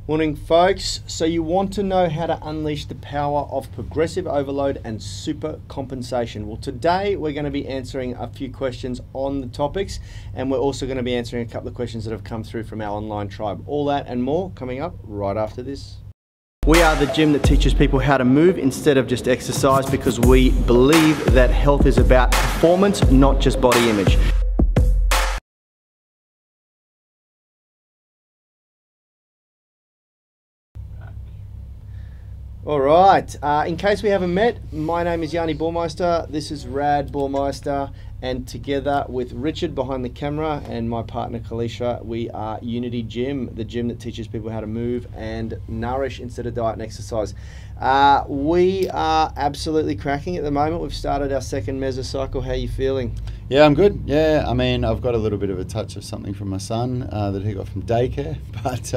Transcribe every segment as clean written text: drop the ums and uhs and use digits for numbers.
Morning, folks. So you want to know how to unleash the power of progressive overload and super compensation. Well, today we're going to be answering a few questions on the topics, and we're also going to be answering a couple of questions that have come through from our online tribe. All that and more coming up right after this. We are the gym that teaches people how to move instead of just exercise, because we believe that health is about performance, not just body image. All right, in case we haven't met, my name is Yanni Baumeister, this is Rad Baumeister, and together with Richard behind the camera and my partner Kalisha, we are Unity Gym, the gym that teaches people how to move and nourish instead of diet and exercise. We are absolutely cracking at the moment. We've started our second mesocycle. How are you feeling? Yeah, I'm good. Yeah, I mean, I've got a little bit of a touch of something from my son that he got from daycare, but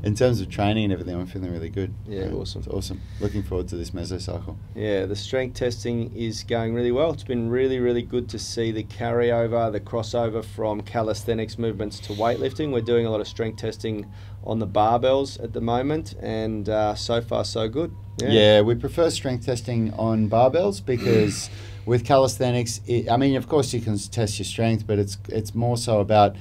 in terms of training and everything, I'm feeling really good. Yeah, awesome. It's awesome. Looking forward to this mesocycle. Yeah, the strength testing is going really well. It's been really, really good to see the carryover, the crossover from calisthenics movements to weightlifting. We're doing a lot of strength testing on the barbells at the moment, and so far so good. Yeah, we prefer strength testing on barbells because with calisthenics, I mean, of course you can test your strength, but it's more so about,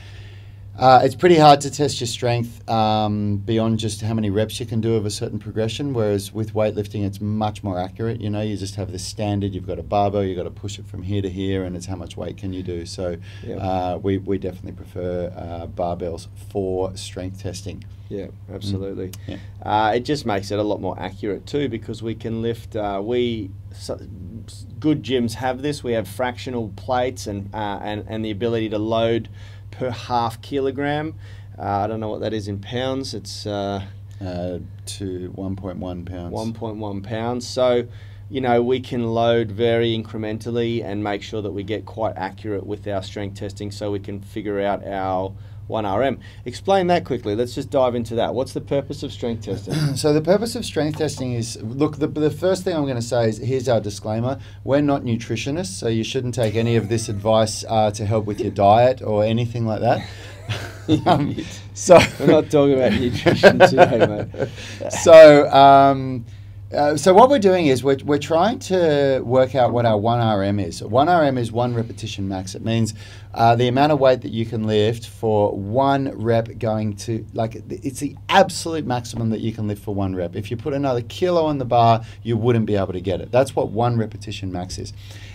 it's pretty hard to test your strength beyond just how many reps you can do of a certain progression, whereas with weightlifting it's much more accurate. You know, you just have this standard, you've got a barbell, you've got to push it from here to here, and it's how much weight can you do. So we definitely prefer barbells for strength testing. Yeah, absolutely. Yeah. It just makes it a lot more accurate too, because we can lift, good gyms have this, we have fractional plates and the ability to load per half kilogram. I don't know what that is in pounds. It's to 1.1 pounds. 1.1 pounds. So, you know, we can load very incrementally and make sure that we get quite accurate with our strength testing, so we can figure out our 1RM. Explain that quickly. Let's just dive into that. What's the purpose of strength testing? So the purpose of strength testing is, look, the first thing I'm going to say is, here's our disclaimer. We're not nutritionists, so you shouldn't take any of this advice to help with your diet or anything like that. So we're not talking about nutrition today, mate. So what we're doing is we're trying to work out what our 1RM is. 1RM is 1 repetition max. It means the amount of weight that you can lift for 1 rep going to, like, it's the absolute maximum that you can lift for 1 rep. If you put another kilo on the bar, you wouldn't be able to get it. That's what 1 repetition max is.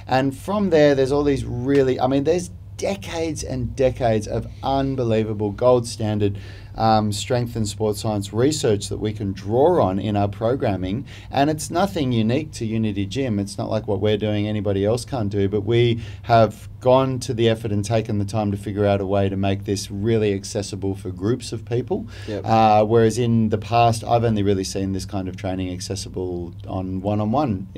And from there, there's all these really, I mean, there's decades and decades of unbelievable gold standard strength and sports science research that we can draw on in our programming, and it's nothing unique to Unity Gym. It's not like what we're doing anybody else can't do, but we have gone to the effort and taken the time to figure out a way to make this really accessible for groups of people. Yep. Whereas in the past, I've only really seen this kind of training accessible on one-on-one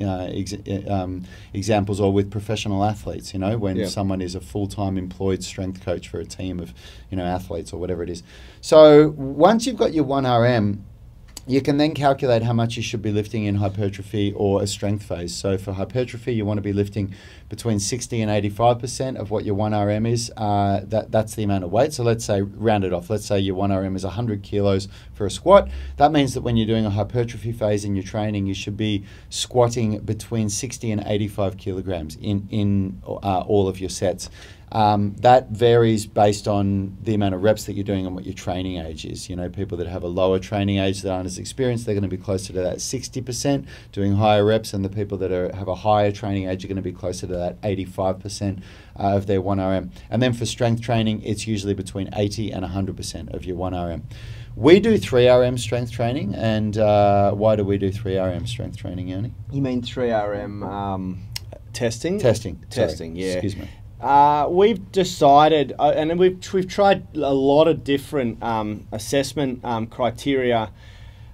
examples, or with professional athletes, you know, when someone is a full-time employed strength coach for a team of, you know, athletes or whatever it is. So once you've got your 1RM, you can then calculate how much you should be lifting in hypertrophy or a strength phase. So for hypertrophy, you want to be lifting between 60 and 85% of what your 1RM is. That's the amount of weight. So let's say, round it off, let's say your 1RM is 100 kilos for a squat. That means that when you're doing a hypertrophy phase in your training, you should be squatting between 60 and 85 kilograms in all of your sets. That varies based on the amount of reps that you're doing and what your training age is. You know, people that have a lower training age that aren't as experienced, they're going to be closer to that 60% doing higher reps, and the people that have a higher training age are going to be closer to that 85% of their 1RM. And then for strength training, it's usually between 80 and 100% of your 1RM. We do 3RM strength training, and why do we do 3RM strength training, Yanni? You mean 3RM testing? Testing, yeah. Excuse me. We've decided, and we've tried a lot of different assessment criteria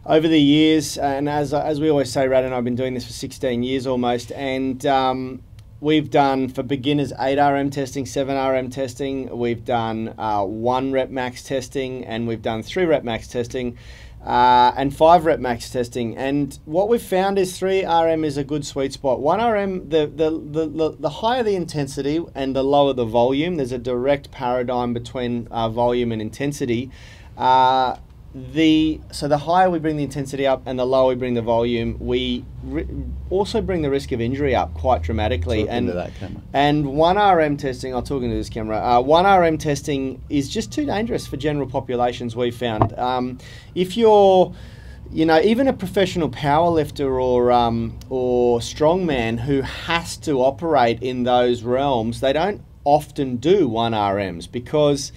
over the years, and as we always say, Rad and I have been doing this for 16 years almost, and we've done, for beginners, 8RM testing, 7RM testing, we've done 1 rep max testing, and we've done 3 rep max testing, and 5 rep max testing. And what we've found is 3RM is a good sweet spot. 1RM, the higher the intensity and the lower the volume, there's a direct paradigm between volume and intensity. so the higher we bring the intensity up and the lower we bring the volume, we also bring the risk of injury up quite dramatically. Talk into that camera. And 1RM testing, I'll talk into this camera, 1RM testing is just too dangerous for general populations, we've found. If you're, even a professional powerlifter or strongman who has to operate in those realms, they don't often do 1RMs because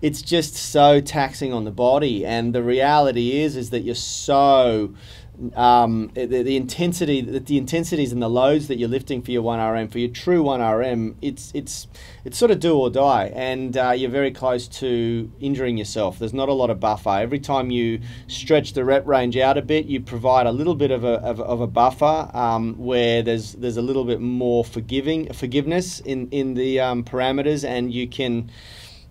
it's just so taxing on the body. And the reality is that you're so the intensities and the loads that you're lifting for your 1RM, for your true 1RM, it's sort of do or die, and you're very close to injuring yourself. There's not a lot of buffer. Every time you stretch the rep range out a bit, you provide a little bit of a buffer where there's a little bit more forgiveness in the parameters, and you can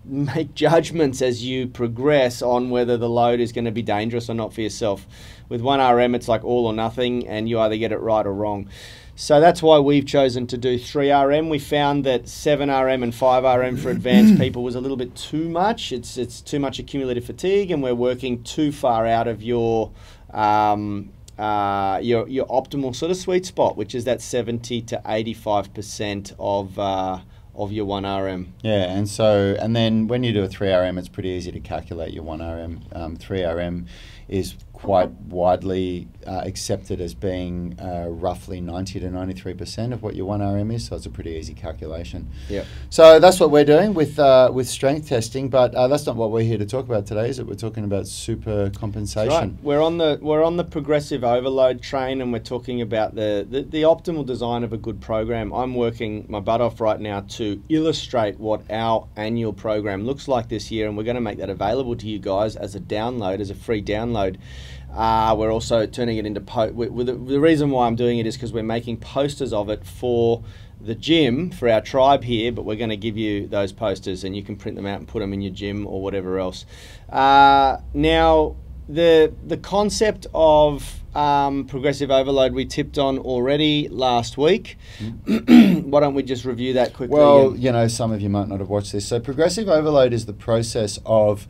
make judgments as you progress on whether the load is going to be dangerous or not for yourself. With 1RM, it's like all or nothing, and you either get it right or wrong. So that's why we've chosen to do 3RM. We found that 7RM and 5RM for advanced people was a little bit too much. It's too much accumulative fatigue, and we're working too far out of your optimal sort of sweet spot, which is that 70 to 85% of your 1RM. Yeah, and then when you do a 3RM, it's pretty easy to calculate your 1RM. 3RM is quite widely accepted as being roughly 90 to 93% of what your 1RM is, so it's a pretty easy calculation. Yeah. So that's what we're doing with strength testing, but that's not what we're here to talk about today, is it? We're talking about supercompensation. Right. We're on the progressive overload train, and we're talking about the optimal design of a good program. I'm working my butt off right now to illustrate what our annual program looks like this year, and we're going to make that available to you guys as a download, as a free download. We're also turning it into the reason why I'm doing it is because we're making posters of it for the gym, for our tribe here, but we're going to give you those posters and you can print them out and put them in your gym or whatever else. Now, the concept of progressive overload we tipped on already last week. Why don't we just review that quickly? Well, some of you might not have watched this. So progressive overload is the process of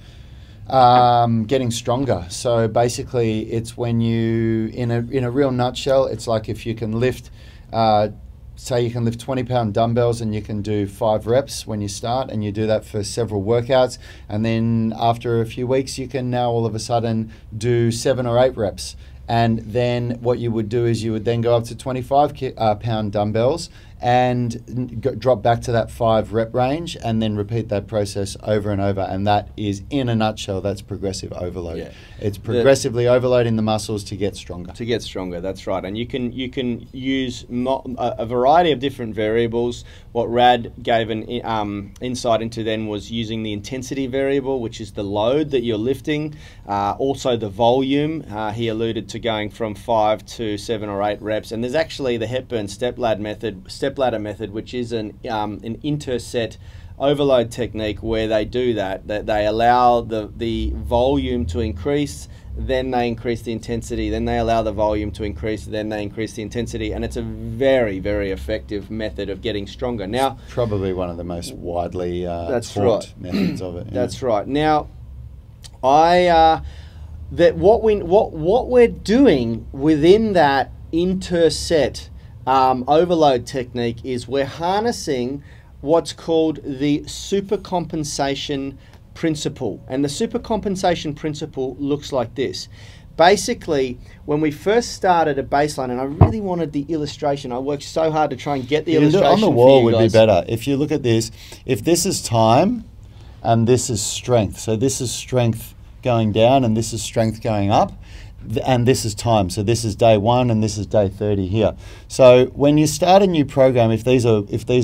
getting stronger. So basically, it's when you, in a real nutshell, it's like if you can lift, say you can lift 20-pound dumbbells and you can do 5 reps when you start, and you do that for several workouts, and then after a few weeks you can now all of a sudden do 7 or 8 reps. And then what you would do is you would then go up to 25-pound dumbbells and drop back to that 5 rep range, and then repeat that process over and over. And that is, in a nutshell, that's progressive overload. Yeah. It's progressively overloading the muscles to get stronger. To get stronger, that's right. And you can use a variety of different variables. What Rad gave an insight into then was using the intensity variable, which is the load that you're lifting. Also the volume. He alluded to going from 5 to 7 or 8 reps. And there's actually the Hepburn stepladder method, which is an interset overload technique where they do that they allow the volume to increase, then they increase the intensity, then they allow the volume to increase, then they increase the intensity, and it's a very, very effective method of getting stronger. Now, it's probably one of the most widely taught methods of it. Yeah. That's right. Now, what we're doing within that interset overload technique is we're harnessing what's called the supercompensation principle. And the supercompensation principle looks like this. Basically, when we first started at baseline, and I really wanted the illustration, I worked so hard to try and get the illustration on the wall would be better. If you look at this, if this is time and this is strength, so this is strength going down and this is strength going up, and this is time, so this is day 1 and this is day 30 here. So when you start a new program, if these are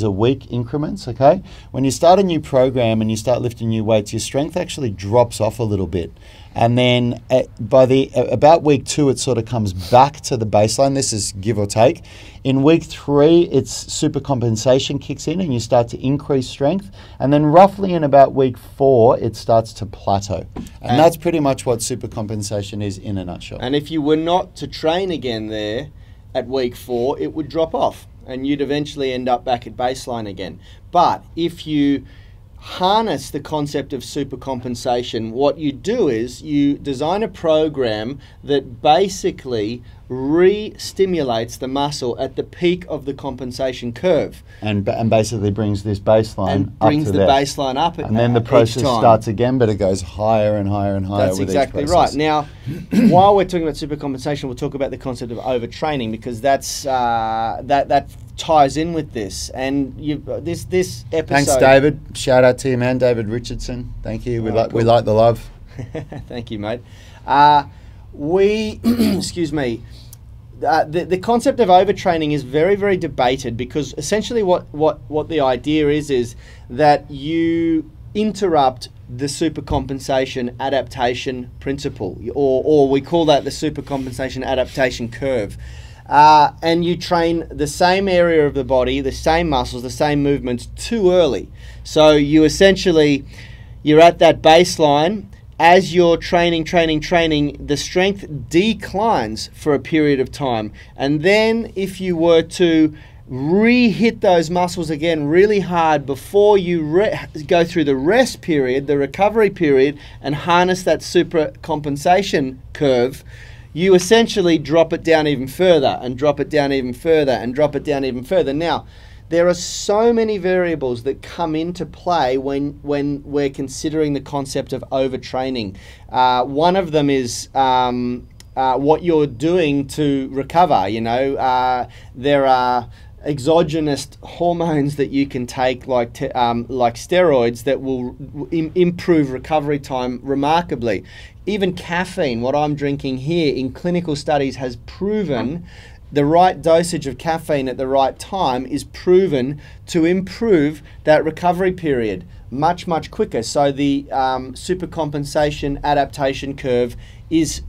week increments, okay, when you start a new program and you start lifting new weights, your strength actually drops off a little bit, and then by about week 2 it sort of comes back to the baseline. This is give or take. In week 3 it's supercompensation kicks in and you start to increase strength, and then roughly in about week 4 it starts to plateau, and that's pretty much what supercompensation is in a nutshell. And if you were not to train again there at week 4, it would drop off and you'd eventually end up back at baseline again. But if you harness the concept of supercompensation, what you do is you design a program that basically re-stimulates the muscle at the peak of the compensation curve. And basically brings this baseline and brings up to the there. baseline up. And then the process starts again, but it goes higher and higher and higher. That's with exactly each right. process. Now, while we're talking about supercompensation, we'll talk about the concept of overtraining, because that's that ties in with this. And this episode. Thanks, David. Shout out to you, man, David Richardson. Thank you. We like the love. Thank you, mate. Excuse me. The concept of overtraining is very, very debated, because essentially what the idea is that you interrupt the supercompensation adaptation principle, or we call that the supercompensation adaptation curve. And you train the same area of the body, the same muscles, the same movements too early. So you're at that baseline. As you're training, the strength declines for a period of time. And then if you were to re-hit those muscles again really hard before you go through the rest period, the recovery period, and harness that supercompensation curve, you essentially drop it down even further, and drop it down even further, and drop it down even further. Now, there are so many variables that come into play when we're considering the concept of overtraining. One of them is what you're doing to recover. There are exogenous hormones that you can take, like steroids, that will improve recovery time remarkably. Even caffeine, what I'm drinking here, in clinical studies has proven the right dosage of caffeine at the right time is proven to improve that recovery period much, much quicker. So the supercompensation adaptation curve is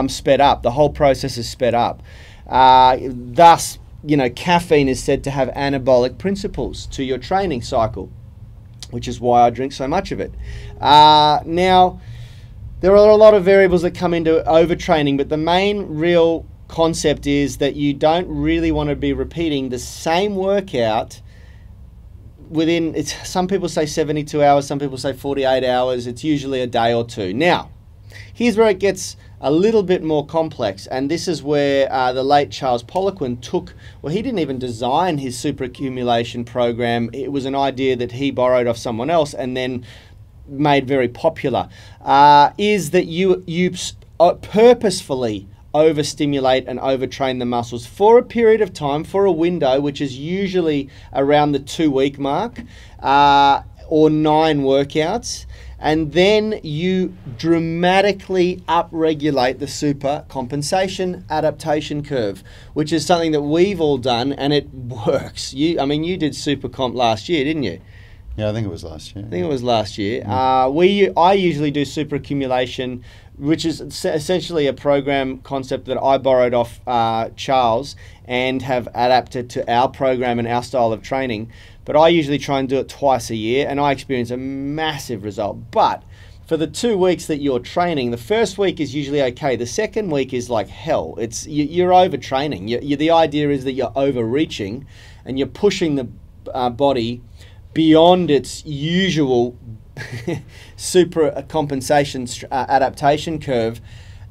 sped up. The whole process is sped up. Thus, caffeine is said to have anabolic principles to your training cycle, which is why I drink so much of it. Now, there are a lot of variables that come into overtraining, but the main real concept is that you don't really want to be repeating the same workout within, some people say 72 hours, some people say 48 hours. It's usually a day or two. Now, here's where it gets a little bit more complex, and this is where the late Charles Poliquin he didn't even design his superaccumulation program. It was an idea that he borrowed off someone else and then made very popular, is that you purposefully overstimulate and overtrain the muscles for a period of time, for a window, which is usually around the 2-week mark, or 9 workouts, and then you dramatically upregulate the supercompensation adaptation curve, which is something that we've all done, and it works. You did Supercomp last year, didn't you? Yeah, I think it was last year. I think it was last year. I usually do superaccumulation, which is essentially a program concept that I borrowed off Charles and have adapted to our program and our style of training. But I usually try and do it twice a year, and I experience a massive result. But for the 2 weeks that you're training, the first week is usually okay. The second week is like hell. You're overtraining. The idea is that you're overreaching, and you're pushing the body beyond its usual supercompensation adaptation curve,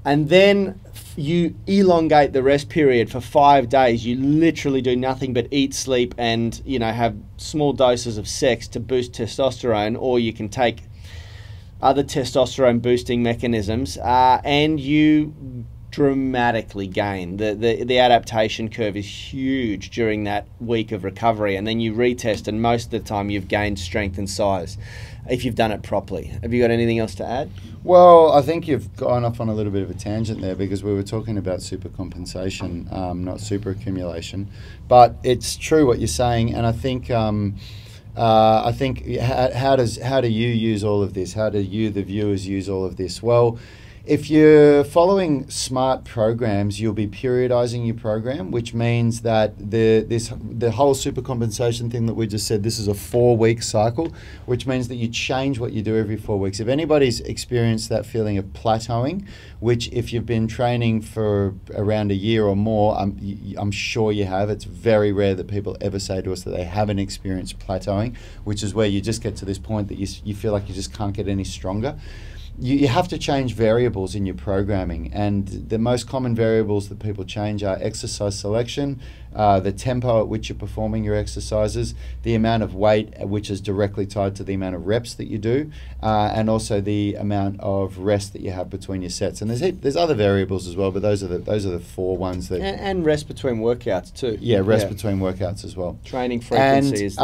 and then you elongate the rest period for 5 days. You literally do nothing but eat, sleep, and have small doses of sex to boost testosterone, or you can take other testosterone boosting mechanisms, and you dramatically gain. The adaptation curve is huge during that week of recovery, and then you retest, and most of the time you've gained strength and size if you've done it properly. Have you got anything else to add? Well, I think you've gone off on a little bit of a tangent there, because we were talking about supercompensation, not superaccumulation. But it's true what you're saying, and I think how do you use all of this? How do you, the viewers, use all of this? Well, if you're following smart programs, you'll be periodizing your program, which means that the whole supercompensation thing that we just said, this is a 4-week cycle, which means that you change what you do every 4 weeks. If anybody's experienced that feeling of plateauing, which if you've been training for around a year or more, I'm sure you have. It's very rare that people ever say to us that they haven't experienced plateauing, which is where you just get to this point that you feel like you just can't get any stronger. You have to change variables in your programming, and the most common variables that people change are exercise selection, the tempo at which you're performing your exercises, the amount of weight, which is directly tied to the amount of reps that you do, and also the amount of rest that you have between your sets. And there's other variables as well, but those are the 4 ones that and rest between workouts too. Yeah, rest between workouts as well. Training frequency is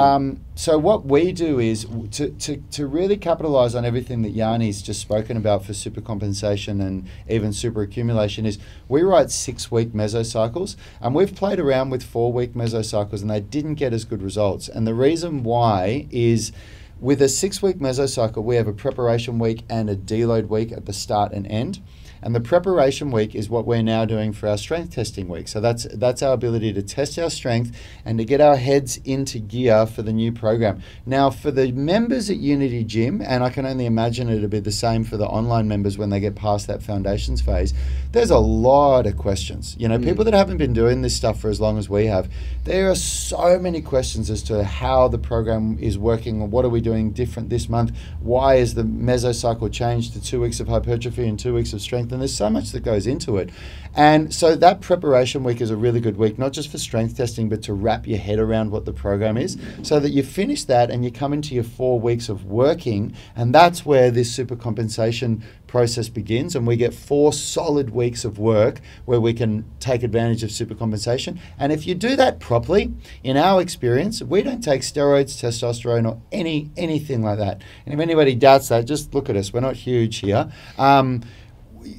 so what we do is to really capitalize on everything that Yanni's just spoken about for supercompensation and even superaccumulation is we write 6-week mesocycles, and we've played around with 4-week mesocycles and they didn't get as good results. And the reason why is with a 6-week mesocycle, we have a preparation week and a deload week at the start and end. And the preparation week is what we're now doing for our strength testing week. So that's our ability to test our strength and to get our heads into gear for the new program. Now, for the members at Unity Gym, and I can only imagine it'll be the same for the online members when they get past that foundations phase, there's a lot of questions. You know, people that haven't been doing this stuff for as long as we have, there are so many questions as to how the program is working, what are we doing different this month, why is the mesocycle changed to 2 weeks of hypertrophy and 2 weeks of strength. And there's so much that goes into it. And so that preparation week is a really good week, not just for strength testing, but to wrap your head around what the program is so that you finish that and you come into your 4 weeks of working. And that's where this supercompensation process begins. And we get 4 solid weeks of work where we can take advantage of supercompensation. And if you do that properly, in our experience, we don't take steroids, testosterone, or anything like that. And if anybody doubts that, just look at us. We're not huge here.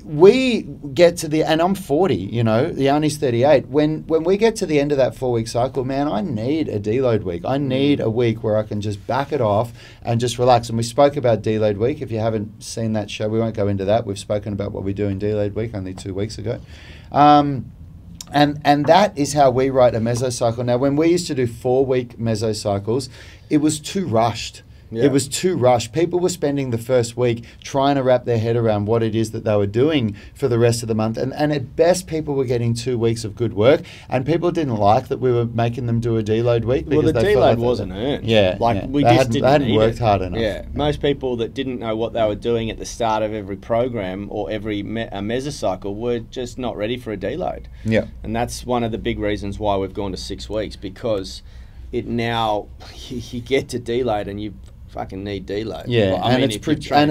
We get to the, and I'm 40, you know, Yanni's 38. When we get to the end of that 4-week cycle, man, I need a deload week. I need a week where I can just back it off and just relax. And we spoke about deload week. If you haven't seen that show, we won't go into that. We've spoken about what we do in deload week only 2 weeks ago. And that is how we write a mesocycle. Now, when we used to do 4-week mesocycles, it was too rushed. Yeah. It was too rushed. People were spending the first week trying to wrap their head around what it is that they were doing for the rest of the month. And at best, people were getting 2 weeks of good work. And people didn't like that we were making them do a deload week. Well, the deload wasn't earned. Yeah. Like, yeah. we they just hadn't worked hard enough. Yeah. Most people that didn't know what they were doing at the start of every program or every mesocycle were just not ready for a deload. Yeah. And that's one of the big reasons why we've gone to 6 weeks, because it now, you get to deload and you fucking need deload. Yeah, well, and it's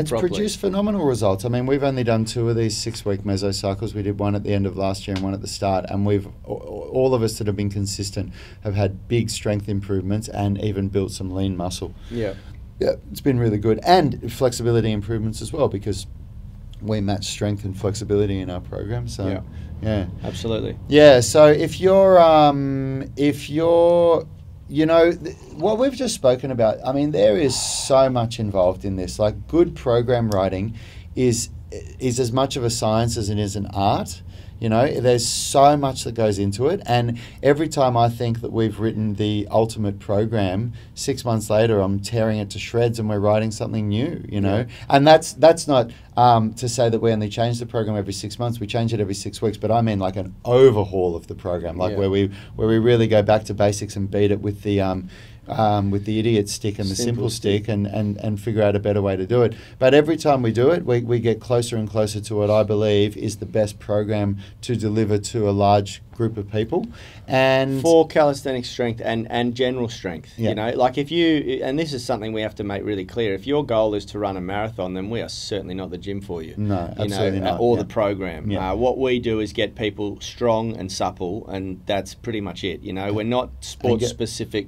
produced phenomenal results. I mean, we've only done 2 of these 6-week mesocycles. We did one at the end of last year and one at the start, and all of us that have been consistent have had big strength improvements and even built some lean muscle. Yeah, it's been really good, and flexibility improvements as well, because we match strength and flexibility in our program. So yeah, absolutely. Yeah, so if you're you know, what we've just spoken about, I mean, there is so much involved in this. Like, good program writing is as much of a science as it is an art. You know, there's so much that goes into it. And every time I think that we've written the ultimate program, 6 months later, I'm tearing it to shreds and we're writing something new, you know. Yeah. And that's not to say that we only change the program every 6 months. We change it every 6 weeks. But I mean like an overhaul of the program, like where we really go back to basics and beat it with the idiot stick and the simple stick and figure out a better way to do it. But every time we do it, we get closer and closer to what I believe is the best program to deliver to a large group of people. And for calisthenic strength and general strength, you know, like if you, and this is something we have to make really clear, if your goal is to run a marathon, then we are certainly not the gym for you. No, absolutely not. Or the program. What we do is get people strong and supple, and that's pretty much it. You know, we're not sports specific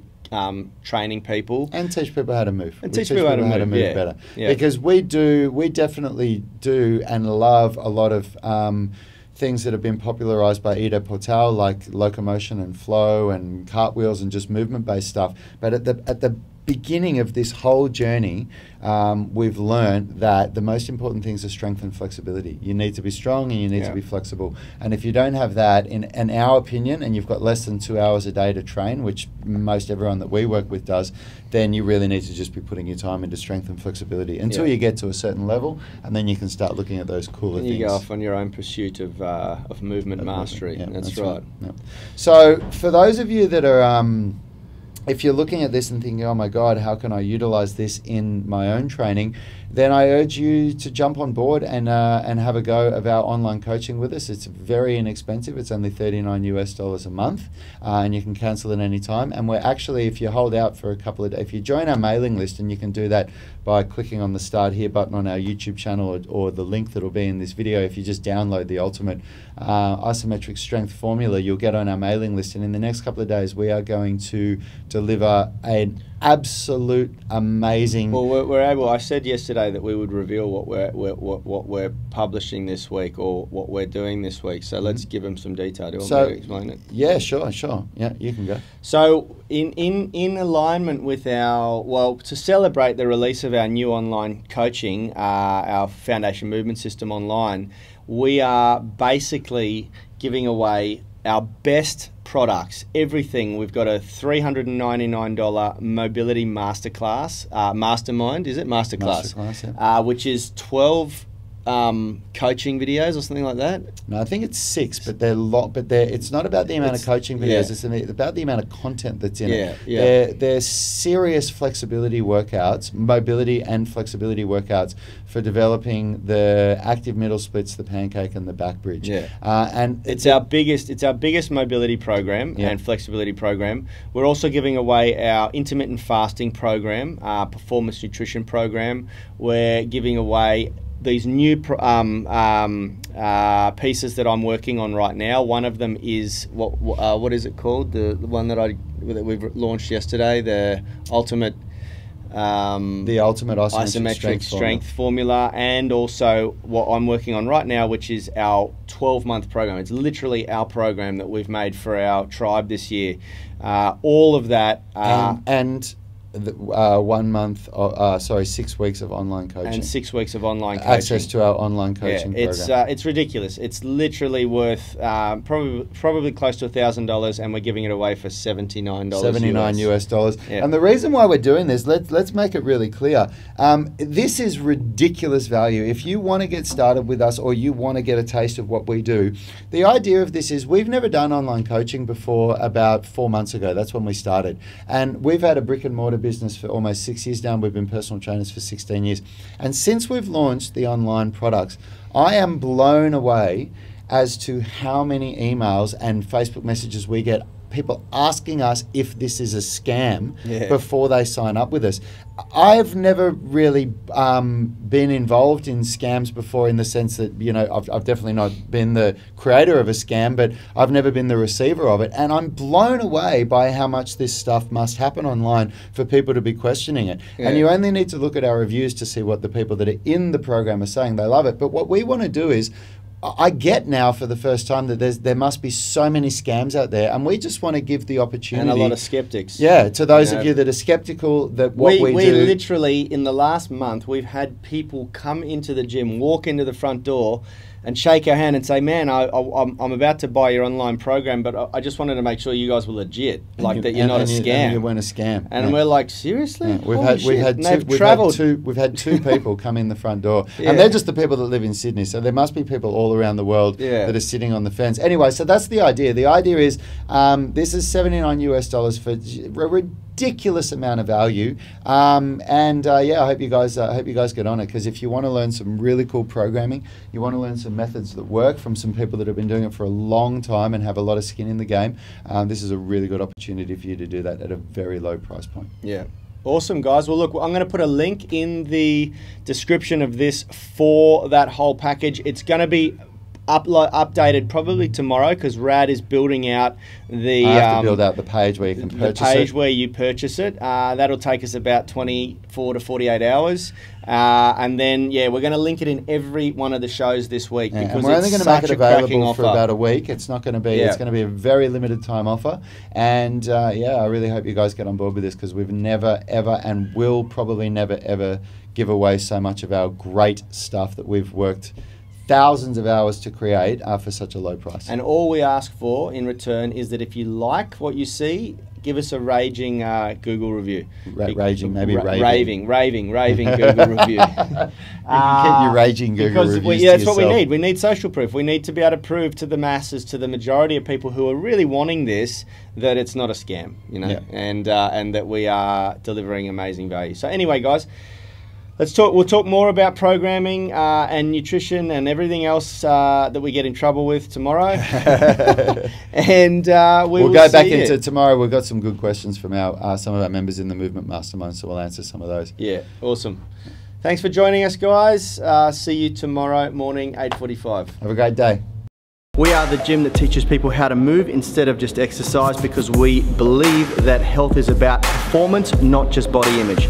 training people, and teach people how to move, and teach people how to move better, because we definitely do and love a lot of things that have been popularized by Ido Portal, like locomotion and flow and cartwheels and just movement based stuff. But at the beginning of this whole journey, we've learned that the most important things are strength and flexibility. You need to be strong and you need to be flexible. And if you don't have that, in our opinion, and you've got less than 2 hours a day to train, which most everyone that we work with does, then you really need to just be putting your time into strength and flexibility until you get to a certain level, and then you can start looking at those cooler things. You go off on your own pursuit of movement mastery. That's right. Yep. So for those of you that are if you're looking at this and thinking, oh my God, how can I utilize this in my own training? Then I urge you to jump on board and have a go of our online coaching with us. It's very inexpensive. It's only $39 a month, and you can cancel at any time. And we're actually, if you hold out for a couple of days, if you join our mailing list, and you can do that by clicking on the Start Here button on our YouTube channel, or the link that'll be in this video. If you just download the Ultimate Isometric Strength Formula, you'll get on our mailing list. And in the next couple of days, we are going to deliver an absolute amazing. Well, we're able. I said yesterday that we would reveal what we're publishing this week, or what we're doing this week. So let's give them some detail. Do you want me to explain it? Yeah, sure. Yeah, you can go. So in alignment with to celebrate the release of our new online coaching, our Foundation Movement System online, we are basically giving away our best products, everything. We've got a $399 mobility masterclass, mastermind, is it? Masterclass, which is 12 coaching videos or something like that. No, I think it's 6, but it's not about the amount of coaching videos. It's about the amount of content that's in it. They're serious flexibility workouts, mobility and flexibility workouts for developing the active middle splits, the pancake, and the back bridge. And it's our biggest mobility program and flexibility program. We're also giving away our intermittent fasting program, performance nutrition program. We're giving away these new pieces that I'm working on right now. One of them is what is it called? The one that we've launched yesterday, the ultimate isometric strength formula, and also what I'm working on right now, which is our 12-month program. It's literally our program that we've made for our tribe this year. All of that and 1 month, 6 weeks of online coaching. And 6 weeks of online coaching. Access to our online coaching program. It's ridiculous. It's literally worth probably close to $1,000, and we're giving it away for $79. $79. And the reason why we're doing this, let's make it really clear. This is ridiculous value. If you want to get started with us, or you want to get a taste of what we do, the idea of this is we've never done online coaching before. About 4 months ago, that's when we started. And we've had a brick and mortar business for almost 6 years now. We've been personal trainers for 16 years. And since we've launched the online products, I am blown away as to how many emails and Facebook messages we get, people asking us if this is a scam before they sign up with us. I've never really been involved in scams before, in the sense that, I've definitely not been the creator of a scam, but I've never been the receiver of it. And I'm blown away by how much this stuff must happen online for people to be questioning it. And you only need to look at our reviews to see what the people that are in the program are saying. They love it. But what we want to do is, I get now for the first time that there must be so many scams out there, and we just want to give the opportunity. And a lot of skeptics. Yeah, to those of you that are skeptical that we do. We literally, in the last month, we've had people come into the gym, walk into the front door, and shake our hand and say, man, I'm about to buy your online program, but I just wanted to make sure you guys were legit, like that you're not a scam. And you weren't a scam. And we're like, seriously? Yeah. We've had two people come in the front door, and they're just the people that live in Sydney. So there must be people all around the world that are sitting on the fence. Anyway, so that's the idea. The idea is this is $79 for a ridiculous amount of value, I hope you guys get on it, because if you want to learn some really cool programming, you want to learn some methods that work from some people that have been doing it for a long time and have a lot of skin in the game, this is a really good opportunity for you to do that at a very low price point. Yeah. Awesome, guys. Well, look, I'm going to put a link in the description of this for that whole package. It's going to be updated probably tomorrow, because Rad is building out the. I have to build out the page where you can purchase it. The page where you purchase it. That'll take us about 24 to 48 hours. And then, yeah, we're going to link it in every one of the shows this week, because and we're only going to make it available for offer. about a week. It's not going to be. Yeah. It's going to be a very limited time offer. And yeah, I really hope you guys get on board with this, because we've never ever and will probably never ever give away so much of our great stuff that we've worked thousands of hours to create for such a low price. And all we ask for in return is that if you like what you see, give us a raging Google review. Raging, maybe raving Google review. You can keep your raging Google reviews. Yeah, that's what we need. We need social proof. We need to be able to prove to the masses, to the majority of people who are really wanting this, that it's not a scam, you know, and that we are delivering amazing value. So anyway, guys, let's talk. We'll talk more about programming and nutrition and everything else that we get in trouble with tomorrow. And we'll go back into tomorrow. We've got some good questions from some of our members in the Movement Mastermind, so we'll answer some of those. Yeah, awesome. Thanks for joining us, guys. See you tomorrow morning, 8:45. Have a great day. We are the gym that teaches people how to move instead of just exercise, because we believe that health is about performance, not just body image.